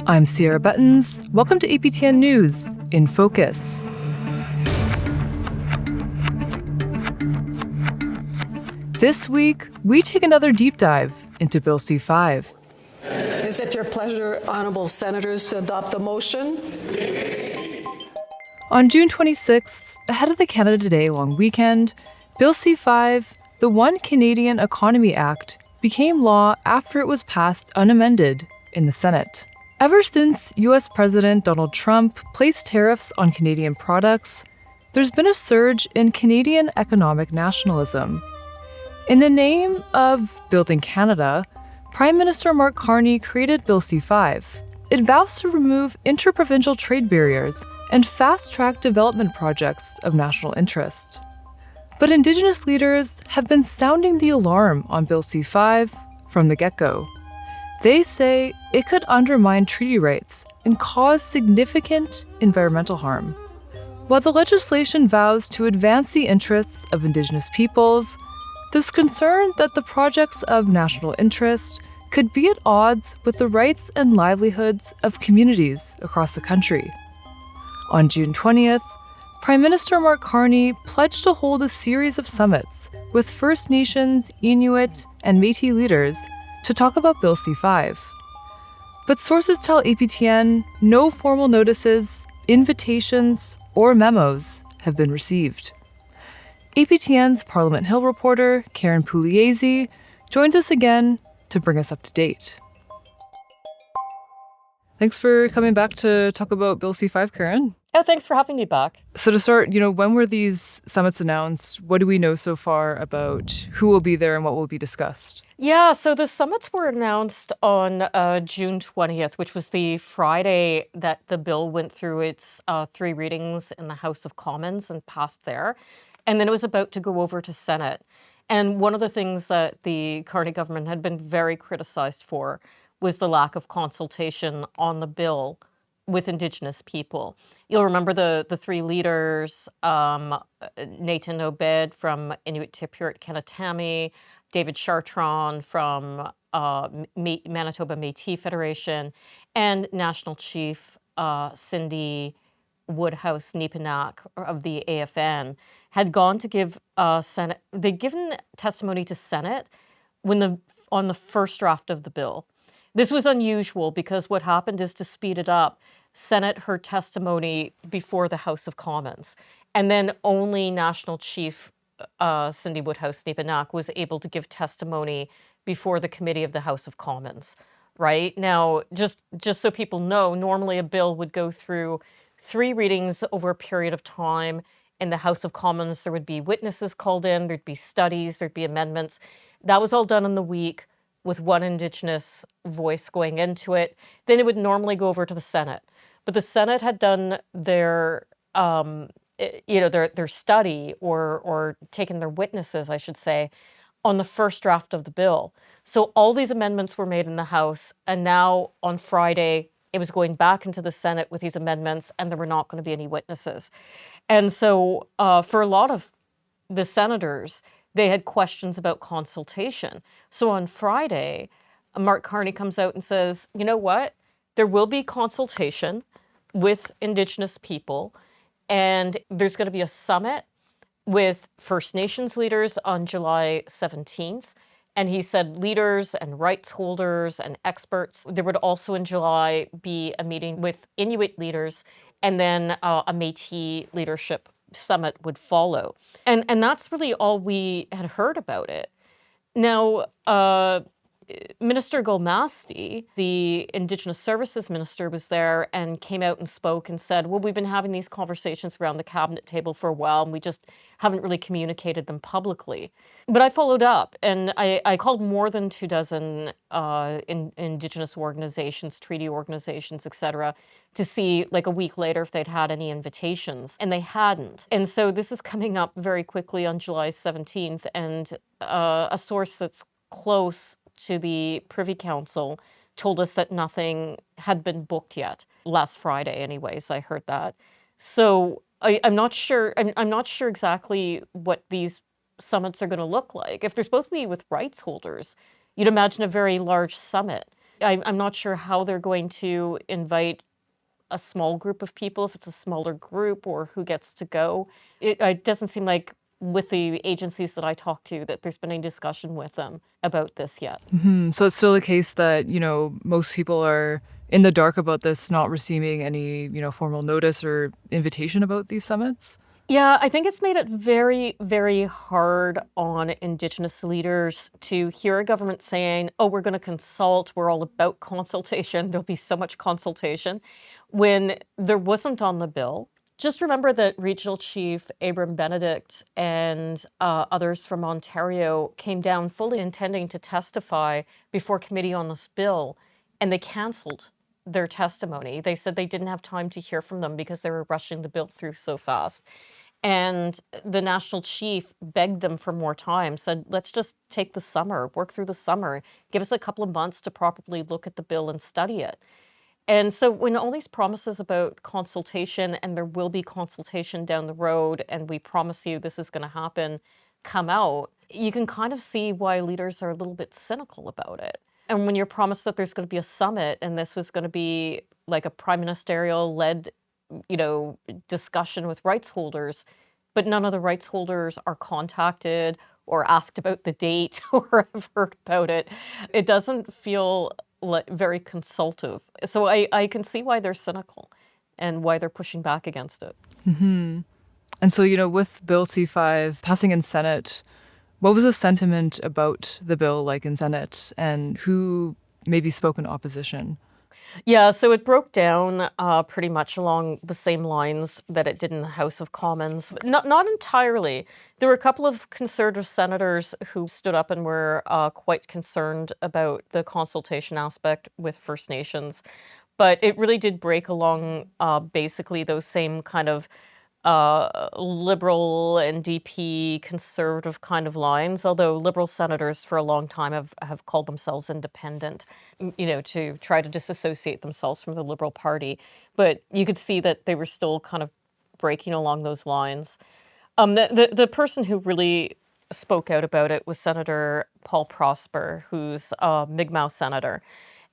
I'm Cierra Bettens. Welcome to APTN News InFocus. This week, we take another deep dive into Bill C-5. Is it your pleasure, honourable senators, to adopt the motion? On June 26th, ahead of the Canada Day long weekend, Bill C-5, the One Canadian Economy Act, became law after it was passed unamended in the Senate. Ever since U.S. President Donald Trump placed tariffs on Canadian products, there's been a surge in Canadian economic nationalism. In the name of Building Canada, Prime Minister Mark Carney created Bill C-5. It vows to remove interprovincial trade barriers and fast-track development projects of national interest. But Indigenous leaders have been sounding the alarm on Bill C-5 from the get-go. They say it could undermine treaty rights and cause significant environmental harm. While the legislation vows to advance the interests of Indigenous peoples, there's concern that the projects of national interest could be at odds with the rights and livelihoods of communities across the country. On June 20th, Prime Minister Mark Carney pledged to hold a series of summits with First Nations, Inuit, and Métis leaders to talk about Bill C-5. But sources tell APTN no formal notices, invitations, or memos have been received. APTN's Parliament Hill reporter, Karyn Pugliese, joins us again to bring us up to date. Thanks for coming back to talk about Bill C-5, Karyn. Yeah, thanks for having me back. So to start, when were these summits announced? What do we know so far about who will be there and what will be discussed? Yeah, so the summits were announced on June 20th, which was the Friday that the bill went through its 3 readings in the House of Commons and passed there. And then it was about to go over to Senate. And one of the things that the Carney government had been very criticized for was the lack of consultation on the bill with Indigenous people. You'll remember the 3 leaders, Nathan Obed from Inuit Kanatami, David Chartron from Manitoba Métis Federation, and National Chief Cindy Woodhouse-Nepenak of the AFN had gone to give Senate. They'd given testimony to Senate on the first draft of the bill. This was unusual because what happened is, to speed it up, Senate heard testimony before the House of Commons, and then only National Chief Cindy Woodhouse-Nepenak was able to give testimony before the committee of the House of Commons. Right now, just so people know, normally a bill would go through 3 readings over a period of time. In the House of Commons, there would be witnesses called in, there'd be studies, there'd be amendments. That was all done in the week with one Indigenous voice going into it. Then it would normally go over to the Senate. But the Senate had done their study or taken their witnesses, I should say, on the first draft of the bill. So all these amendments were made in the House, and now on Friday, it was going back into the Senate with these amendments, and there were not going to be any witnesses. And so for a lot of the senators, they had questions about consultation. So on Friday, Mark Carney comes out and says, you know what? There will be consultation with Indigenous people, and there's going to be a summit with First Nations leaders on July 17th. And he said leaders and rights holders and experts. There would also in July be a meeting with Inuit leaders, and then a Métis leadership summit would follow. And that's really all we had heard about it. Now, Minister Golmasti, the Indigenous Services Minister, was there and came out and spoke and said, well, we've been having these conversations around the cabinet table for a while, and we just haven't really communicated them publicly. But I followed up, and I called more than 24 Indigenous organizations, treaty organizations, et cetera, to see, like a week later, if they'd had any invitations, and they hadn't. And so this is coming up very quickly on July 17th, and a source that's close to the Privy Council told us that nothing had been booked yet. Last Friday, anyways, I heard that. So I'm not sure. I'm not sure exactly what these summits are going to look like. If they're supposed to be with rights holders, you'd imagine a very large summit. I'm not sure how they're going to invite a small group of people, if it's a smaller group, or who gets to go. It doesn't seem like with the agencies that I talked to that there's been any discussion with them about this yet. So it's still the case that, most people are in the dark about this, not receiving any, formal notice or invitation about these summits? Yeah, I think it's made it very, very hard on Indigenous leaders to hear a government saying, oh, we're going to consult, we're all about consultation, there'll be so much consultation, when there wasn't on the bill. Just remember that Regional Chief Abram Benedict and others from Ontario came down fully intending to testify before committee on this bill, and they cancelled their testimony. They said they didn't have time to hear from them because they were rushing the bill through so fast. And the national chief begged them for more time, said, let's just take the summer, work through the summer, give us a couple of months to properly look at the bill and study it. And so when all these promises about consultation, and there will be consultation down the road, and we promise you this is going to happen, come out, you can kind of see why leaders are a little bit cynical about it. And when you're promised that there's going to be a summit and this was going to be like a prime ministerial led, discussion with rights holders, but none of the rights holders are contacted or asked about the date or have heard about it, it doesn't feel very consultative. So I can see why they're cynical and why they're pushing back against it. And so, with Bill C5 passing in Senate, what was the sentiment about the bill like in Senate, and who maybe spoke in opposition? Yeah, so it broke down pretty much along the same lines that it did in the House of Commons. Not entirely. There were a couple of Conservative senators who stood up and were quite concerned about the consultation aspect with First Nations. But it really did break along basically those same kind of Liberal and DP conservative kind of lines, although Liberal senators for a long time have called themselves independent, to try to disassociate themselves from the Liberal Party. But you could see that they were still kind of breaking along those lines. The person who really spoke out about it was Senator Paul Prosper, who's a Mi'kmaq senator.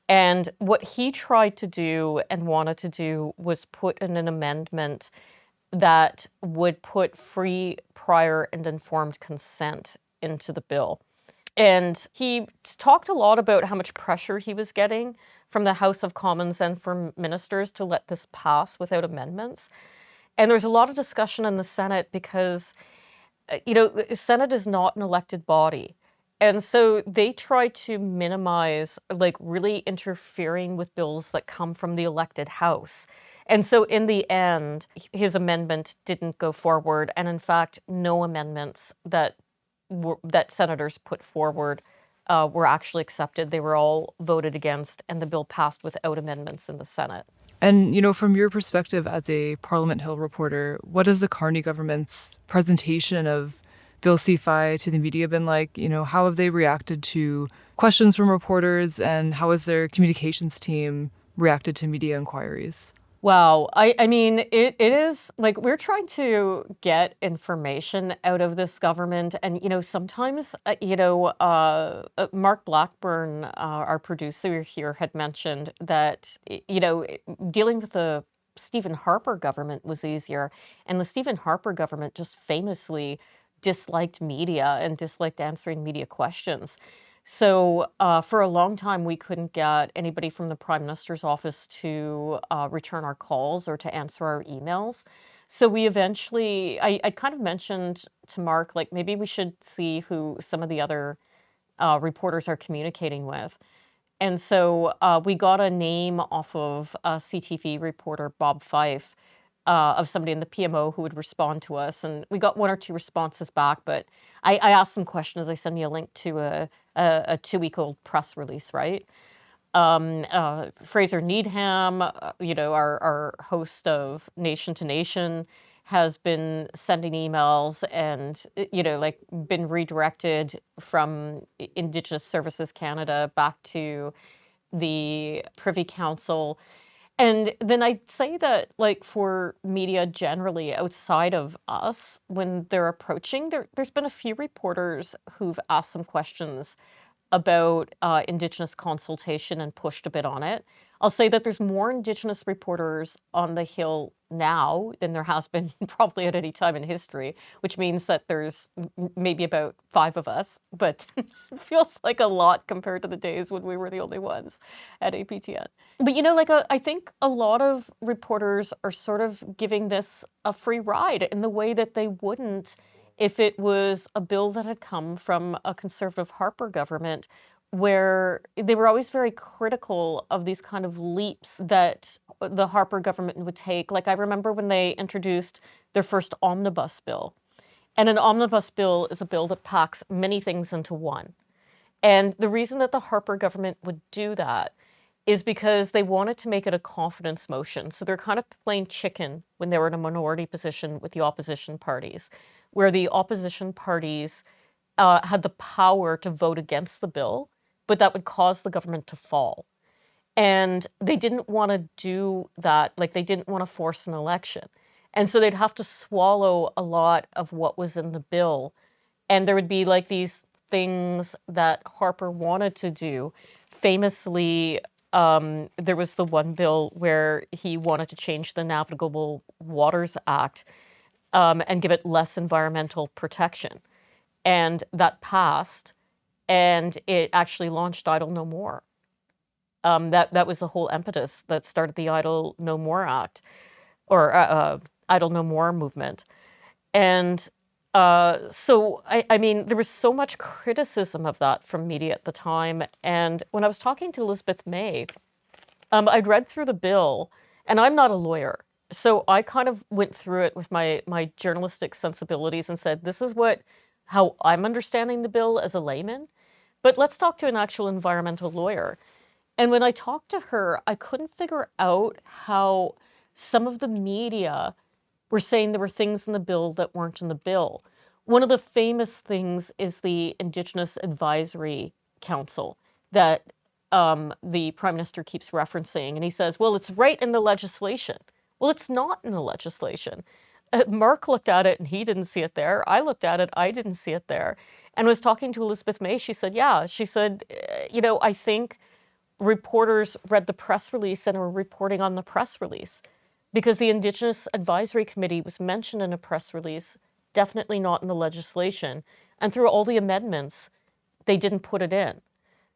And what he tried to do and wanted to do was put in an amendment that would put free, prior, and informed consent into the bill. And he talked a lot about how much pressure he was getting from the House of Commons and from ministers to let this pass without amendments. And there's a lot of discussion in the Senate because, Senate is not an elected body. And so they try to minimize, really interfering with bills that come from the elected House. And so in the end, his amendment didn't go forward. And in fact, no amendments that senators put forward were actually accepted. They were all voted against, and the bill passed without amendments in the Senate. And, from your perspective as a Parliament Hill reporter, what has the Carney government's presentation of Bill C5 to the media been like? How have they reacted to questions from reporters, and how has their communications team reacted to media inquiries? Wow. I mean, it is we're trying to get information out of this government. And, sometimes, Mark Blackburn, our producer here, had mentioned that, dealing with the Stephen Harper government was easier. And the Stephen Harper government just famously disliked media and disliked answering media questions. So for a long time, we couldn't get anybody from the Prime Minister's office to return our calls or to answer our emails. So we eventually, I kind of mentioned to Mark, maybe we should see who some of the other reporters are communicating with. And so we got a name off of a CTV reporter, Bob Fife, of somebody in the PMO who would respond to us. And we got one or two responses back, but I asked some questions. They sent me a link to a 2-week-old press release, right? Fraser Needham, our host of Nation to Nation, has been sending emails and, been redirected from Indigenous Services Canada back to the Privy Council. And then I'd say that, for media generally outside of us, when they're approaching, there's been a few reporters who've asked some questions about Indigenous consultation and pushed a bit on it. I'll say that there's more Indigenous reporters on the Hill now than there has been probably at any time in history, which means that there's maybe about 5 of us, but it feels like a lot compared to the days when we were the only ones at APTN. But I think a lot of reporters are sort of giving this a free ride in the way that they wouldn't if it was a bill that had come from a Conservative Harper government, where they were always very critical of these kind of leaps that the Harper government would take. Like, I remember when they introduced their first omnibus bill. And an omnibus bill is a bill that packs many things into one. And the reason that the Harper government would do that is because they wanted to make it a confidence motion. So they're kind of playing chicken when they were in a minority position with the opposition parties, where the opposition parties had the power to vote against the bill, but that would cause the government to fall. And they didn't want to do that. Like, they didn't want to force an election. And so they'd have to swallow a lot of what was in the bill. And there would be like these things that Harper wanted to do. Famously, there was the one bill where he wanted to change the Navigable Waters Act and give it less environmental protection. And that passed, and it actually launched Idle No More. That was the whole impetus that started the Idle No More Act, or Idle No More movement. And so, I mean, there was so much criticism of that from media at the time. And when I was talking to Elizabeth May, I'd read through the bill, and I'm not a lawyer. So I kind of went through it with my journalistic sensibilities and said, this is how I'm understanding the bill as a layman. But let's talk to an actual environmental lawyer. And when I talked to her, I couldn't figure out how some of the media were saying there were things in the bill that weren't in the bill. One of the famous things is the Indigenous Advisory Council that the Prime Minister keeps referencing. And he says, well, it's right in the legislation. Well, it's not in the legislation. Mark looked at it and he didn't see it there. I looked at it, I didn't see it there. And was talking to Elizabeth May, she said, yeah. She said, I think reporters read the press release and were reporting on the press release because the Indigenous Advisory Committee was mentioned in a press release, definitely not in the legislation. And through all the amendments, they didn't put it in.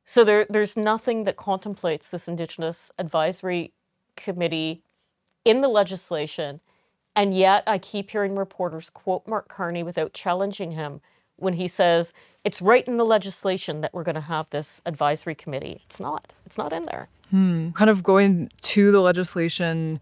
So there's nothing that contemplates this Indigenous Advisory Committee in the legislation. And yet I keep hearing reporters quote Mark Carney without challenging him when he says, it's right in the legislation that we're going to have this advisory committee. It's not in there. Kind of going to the legislation,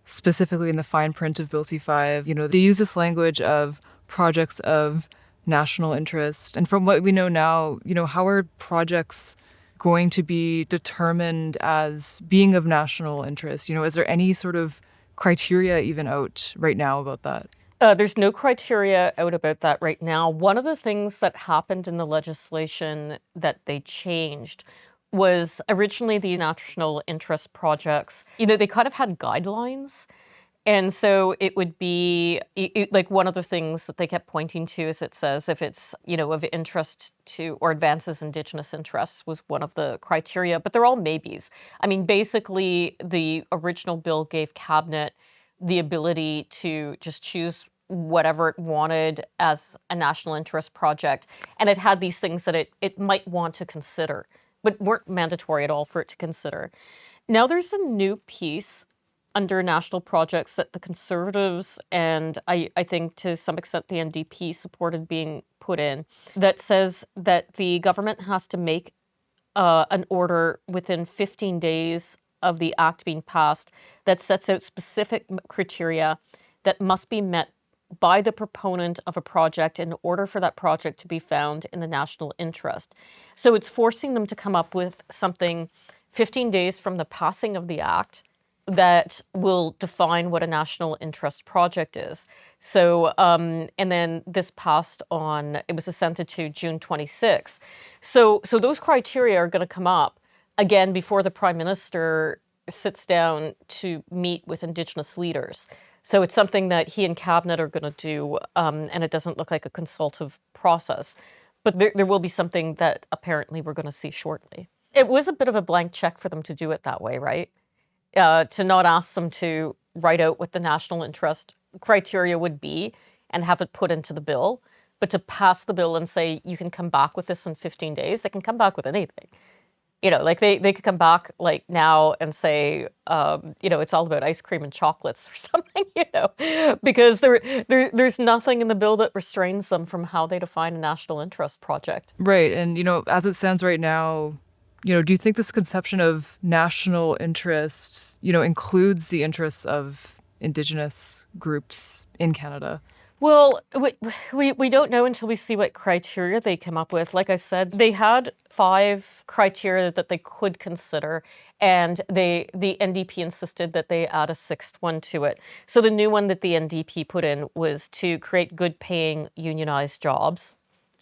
specifically in the fine print of Bill C-5, they use this language of projects of national interest. And from what we know now, how are projects going to be determined as being of national interest? Is there any sort of criteria even out right now about that? There's no criteria out about that right now. One of the things that happened in the legislation that they changed was originally these national interest projects, they kind of had guidelines. And so it would be like one of the things that they kept pointing to is it says if it's, of interest to or advances Indigenous interests was one of the criteria, but they're all maybes. I mean, basically the original bill gave Cabinet the ability to just choose whatever it wanted as a national interest project. And it had these things that it might want to consider, but weren't mandatory at all for it to consider. Now there's a new piece under national projects that the Conservatives and I think to some extent the NDP supported being put in that says that the government has to make an order within 15 days of the act being passed that sets out specific criteria that must be met by the proponent of a project in order for that project to be found in the national interest. So it's forcing them to come up with something 15 days from the passing of the act that will define what a national interest project is. So, and then this passed it was assented to June 26. So those criteria are going to come up again before the Prime Minister sits down to meet with Indigenous leaders. So it's something that he and Cabinet are going to do, and it doesn't look like a consultative process. But there will be something that apparently we're going to see shortly. It was a bit of a blank check for them to do it that way, right? To not ask them to write out what the national interest criteria would be and have it put into the bill, but to pass the bill and say, you can come back with this in 15 days. They can come back with anything. Like they could come back like now and say, it's all about ice cream and chocolates or something, because there's nothing in the bill that restrains them from how they define a national interest project. Right. And, as it stands right now, do you think this conception of national interests, includes the interests of Indigenous groups in Canada? Well, we don't know until we see what criteria they come up with. Like I said, they had 5 criteria that they could consider, and the NDP insisted that they add a 6th one to it. So the new one that the NDP put in was to create good-paying unionized jobs,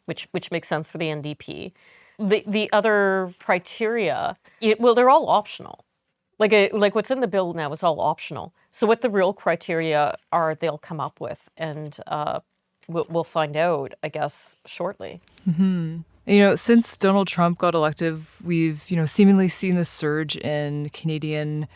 which makes sense for the NDP. The other criteria, they're all optional. Like what's in the bill now is all optional. So what the real criteria are, they'll come up with, and we'll find out, I guess, shortly. Mm-hmm. Since Donald Trump got elected, we've, seemingly seen this surge in Canadian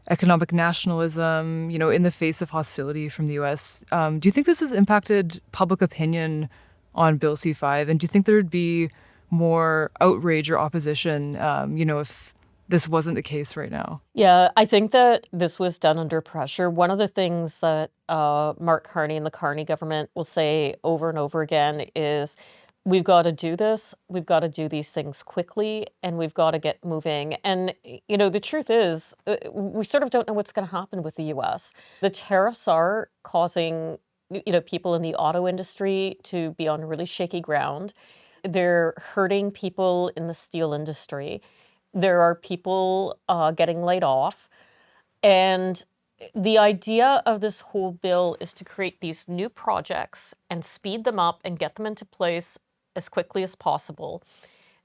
economic nationalism, in the face of hostility from the U.S. Do you think this has impacted public opinion on Bill C-5? And do you think there would be more outrage or opposition, if this wasn't the case right now? Yeah, I think that this was done under pressure. One of the things that Mark Carney and the Carney government will say over and over again is, we've got to do this, we've got to do these things quickly, and we've got to get moving. And, the truth is, we sort of don't know what's going to happen with the U.S. The tariffs are causing, people in the auto industry to be on really shaky ground. They're hurting people in the steel industry. There are people getting laid off. And the idea of this whole bill is to create these new projects and speed them up and get them into place as quickly as possible,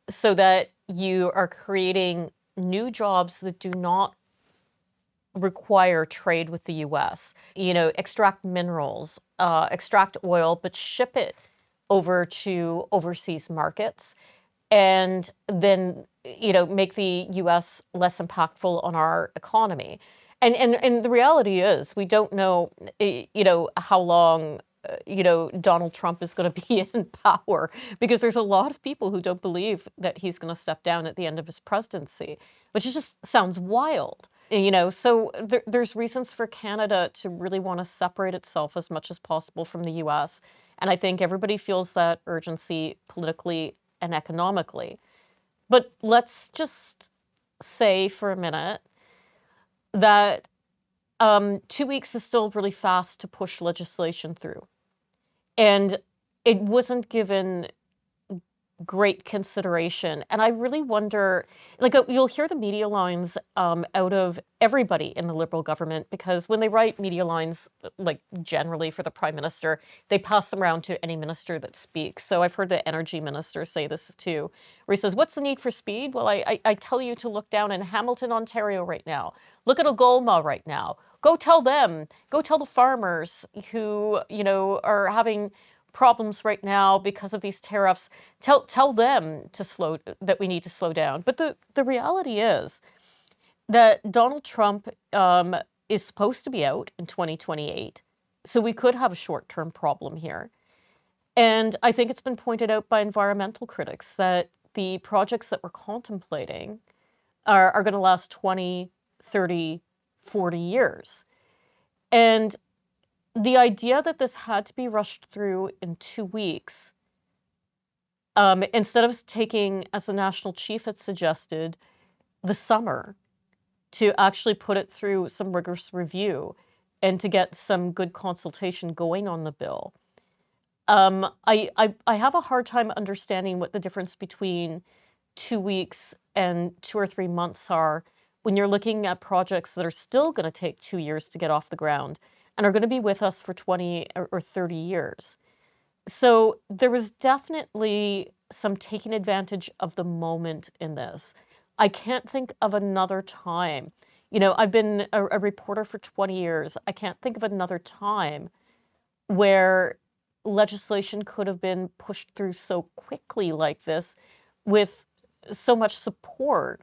so that you are creating new jobs that do not require trade with the U.S. Extract minerals, extract oil, but ship it over to overseas markets, and then make the U.S. less impactful on our economy. And the reality is, we don't know, how long, Donald Trump is going to be in power, because there's a lot of people who don't believe that he's going to step down at the end of his presidency, which just sounds wild. So there's reasons for Canada to really want to separate itself as much as possible from the U.S. And I think everybody feels that urgency politically and economically. But let's just say for a minute that 2 weeks is still really fast to push legislation through. And it wasn't given great consideration. And I really wonder, you'll hear the media lines out of everybody in the Liberal government, because when they write media lines, generally for the Prime Minister, they pass them around to any minister that speaks. So I've heard the energy minister say this too, where he says, what's the need for speed? Well, I tell you to look down in Hamilton, Ontario right now. Look at Algoma right now. Go tell them, go tell the farmers who, are having problems right now because of these tariffs. Tell them that we need to slow down. But the reality is that Donald Trump is supposed to be out in 2028. So we could have a short-term problem here. And I think it's been pointed out by environmental critics that the projects that we're contemplating are going to last 20, 30, 40 years. And the idea that this had to be rushed through in 2 weeks, instead of taking, as the national chief had suggested, the summer to actually put it through some rigorous review and to get some good consultation going on the bill. I have a hard time understanding what the difference between 2 weeks and 2 or 3 months are when you're looking at projects that are still going to take 2 years to get off the ground and are going to be with us for 20 or 30 years. So there was definitely some taking advantage of the moment in this. I can't think of another time. I've been a reporter for 20 years. I can't think of another time where legislation could have been pushed through so quickly like this with so much support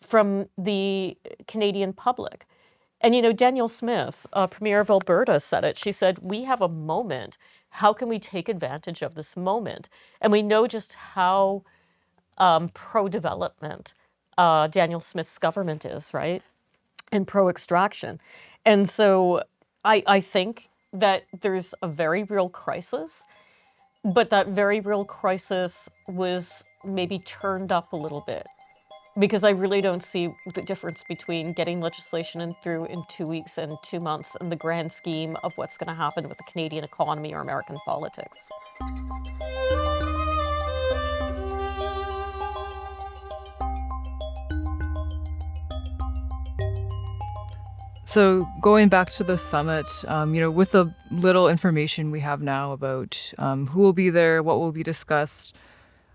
from the Canadian public. And, you know, Danielle Smith, Premier of Alberta, said it. She said, we have a moment. How can we take advantage of this moment? And we know just how pro-development Danielle Smith's government is, right? And pro-extraction. And so I think that there's a very real crisis, but that very real crisis was maybe turned up a little bit, because I really don't see the difference between getting legislation through in 2 weeks and 2 months in the grand scheme of what's going to happen with the Canadian economy or American politics. So going back to the summit, with the little information we have now about who will be there, what will be discussed,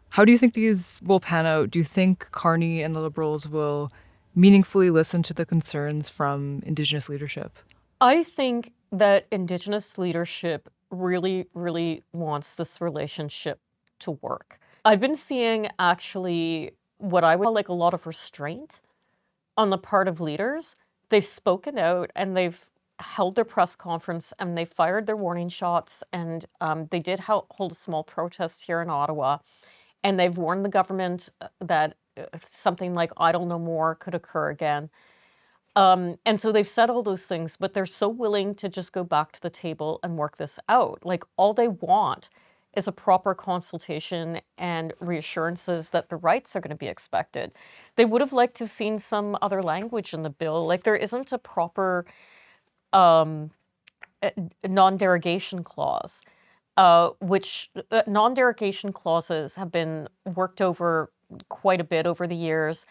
how do you think these will pan out? Do you think Carney and the Liberals will meaningfully listen to the concerns from Indigenous leadership? I think that Indigenous leadership really, really wants this relationship to work. I've been seeing actually what I would call like a lot of restraint on the part of leaders. They've spoken out and they've held their press conference and they fired their warning shots, and they did hold a small protest here in Ottawa, and they've warned the government that something like "Idle no more" could occur again. And so they've said all those things, but they're so willing to just go back to the table and work this out. Like, all they want is a proper consultation and reassurances that the rights are going to be expected. They would have liked to have seen some other language in the bill. Like, there isn't a proper non-derogation clause, which non-derogation clauses have been worked over quite a bit over the years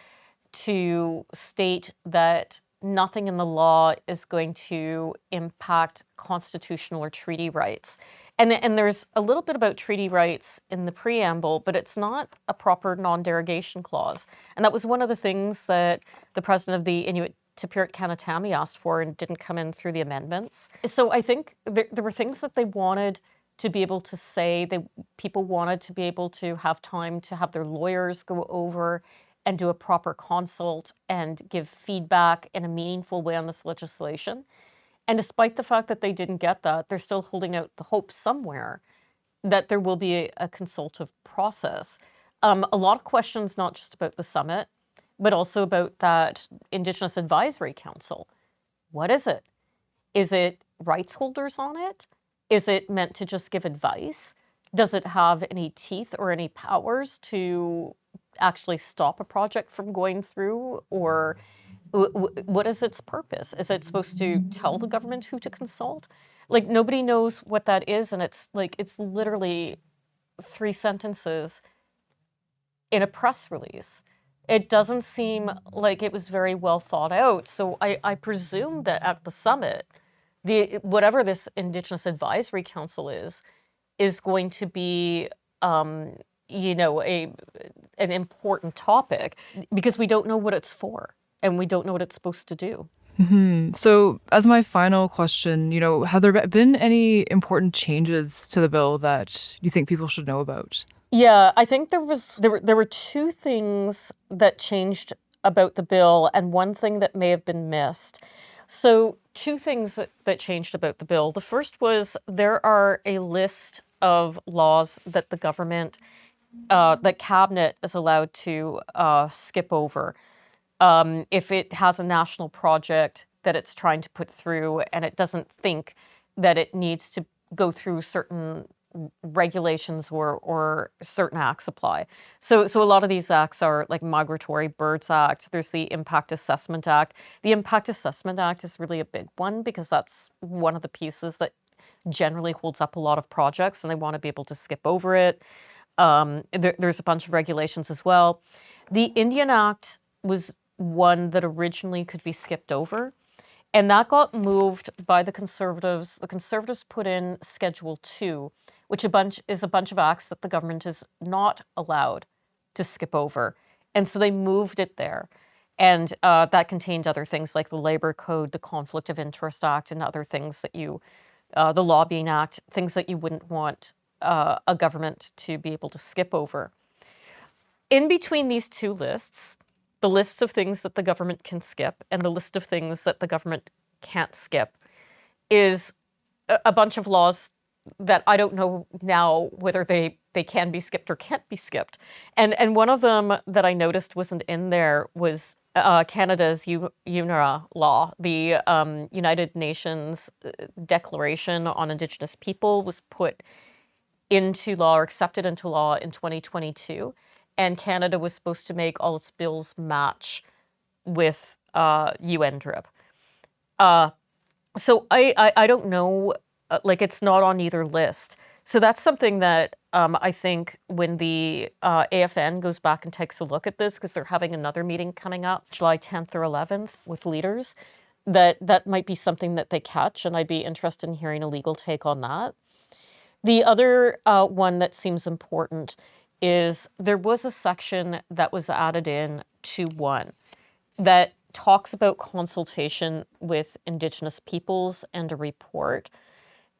to state that nothing in the law is going to impact constitutional or treaty rights. And there's a little bit about treaty rights in the preamble, but it's not a proper non-derogation clause. And that was one of the things that the president of the Inuit Kanatami asked for and didn't come in through the amendments. So I think there were things that they wanted to be able to say. People wanted to be able to have time to have their lawyers go over and do a proper consult and give feedback in a meaningful way on this legislation. And despite the fact that they didn't get that, they're still holding out the hope somewhere that there will be a consultative process. A lot of questions, not just about the summit, but also about that Indigenous Advisory Council. What is it? Is it rights holders on it? Is it meant to just give advice? Does it have any teeth or any powers to actually stop a project from going through? Or what is its purpose? Is it supposed to tell the government who to consult? Like, nobody knows what that is, and it's literally 3 sentences in a press release. It doesn't seem like it was very well thought out. So I presume that at the summit, whatever this Indigenous Advisory Council is going to be an important topic, because we don't know what it's for and we don't know what it's supposed to do. Mm-hmm. So as my final question, have there been any important changes to the bill that you think people should know about? Yeah, I think there were 2 things that changed about the bill and one thing that may have been missed. So 2 things that changed about the bill. The first was there are a list of laws that the government, that cabinet is allowed to skip over if it has a national project that it's trying to put through and it doesn't think that it needs to go through certain regulations or certain acts apply. So a lot of these acts are like Migratory Birds Act. There's the Impact Assessment Act. The Impact Assessment Act is really a big one because that's one of the pieces that generally holds up a lot of projects, and they want to be able to skip over it. There's a bunch of regulations as well. The Indian Act was one that originally could be skipped over, and that got moved by the Conservatives. The Conservatives put in Schedule 2, which is a bunch of acts that the government is not allowed to skip over. And so they moved it there. And that contained other things like the Labor Code, the Conflict of Interest Act, and other things that the Lobbying Act, things that you wouldn't want a government to be able to skip over. In between these two lists, the lists of things that the government can skip and the list of things that the government can't skip, is a bunch of laws that I don't know now whether they can be skipped or can't be skipped. And one of them that I noticed wasn't in there was Canada's UNRA law. The United Nations Declaration on Indigenous People was put into law or accepted into law in 2022. And Canada was supposed to make all its bills match with UN DRIP. So I don't know, like it's not on either list. So that's something that I think when the AFN goes back and takes a look at this, because they're having another meeting coming up July 10th or 11th with leaders, that might be something that they catch, and I'd be interested in hearing a legal take on that. The other one that seems important is there was a section that was added in to 1 that talks about consultation with Indigenous peoples and a report.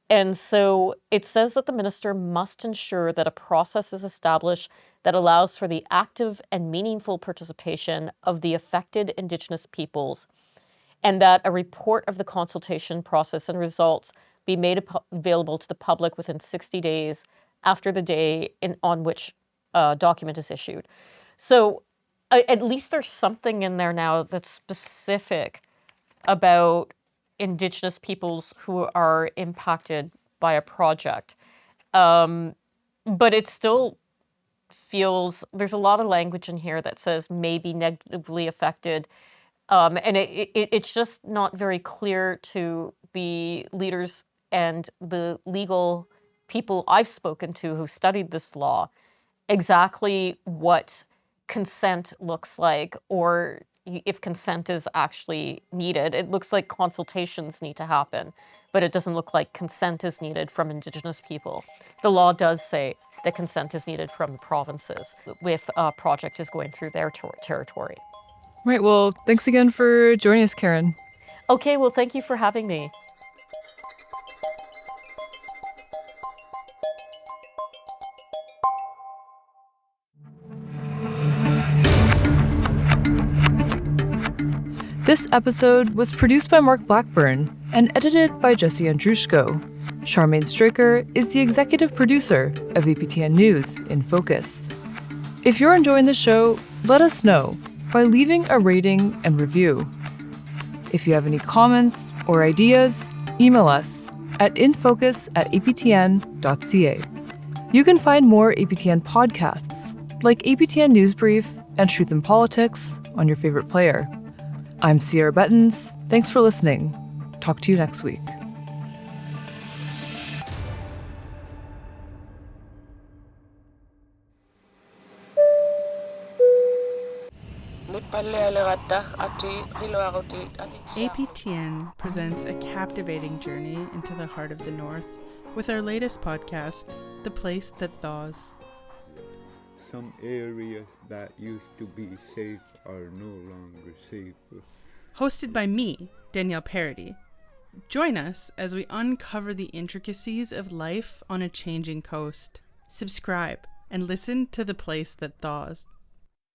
And so it says that the minister must ensure that a process is established that allows for the active and meaningful participation of the affected Indigenous peoples, and that a report of the consultation process and results be made available to the public within 60 days after the day on which a document is issued. So at least there's something in there now that's specific about Indigenous peoples who are impacted by a project. But it still feels, there's a lot of language in here that says may be negatively affected. And it's just not very clear to the leaders and the legal people I've spoken to who studied this law exactly what consent looks like, or if consent is actually needed. It looks like consultations need to happen, but it doesn't look like consent is needed from Indigenous people. The law does say that consent is needed from the provinces if a project is going through their territory. Right, well, thanks again for joining us, Karyn. Okay, well, thank you for having me. This episode was produced by Mark Blackburn and edited by Jesse Andrushko. Charmaine Straker is the executive producer of APTN News InFocus. If you're enjoying the show, let us know by leaving a rating and review. If you have any comments or ideas, email us at infocus@aptn.ca. You can find more APTN podcasts like APTN News Brief and Truth in Politics on your favorite player. I'm Cierra Bettens. Thanks for listening. Talk to you next week. APTN presents a captivating journey into the heart of the North with our latest podcast, The Place That Thaws. Some areas that used to be safe are no longer safe. Hosted by me, Danielle Parody. Join us as we uncover the intricacies of life on a changing coast. Subscribe and listen to The Place That Thaws.